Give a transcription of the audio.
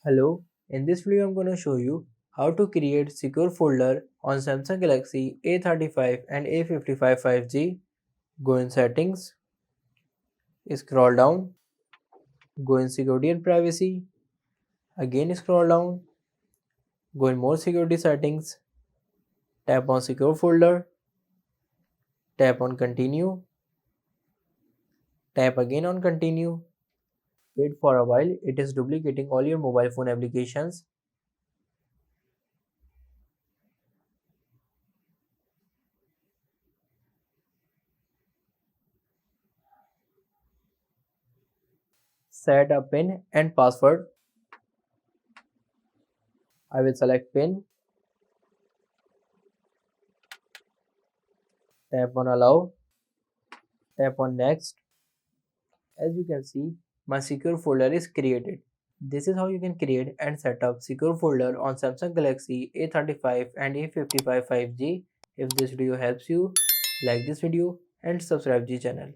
Hello, in this video I'm going to show you how to create secure folder on Samsung Galaxy A35 and A55 5G. Go in settings, scroll down, go in security and privacy, again scroll down, go in more security settings, tap on secure folder, tap on continue, tap again on continue, wait for a while, it is duplicating all your mobile phone applications. Set a PIN and password. I will select PIN, tap on allow, tap on next. As you can see, my secure folder is created. This is how you can create and set up secure folder on Samsung Galaxy A35 and A55 5G. If this video helps you, like this video and subscribe the channel.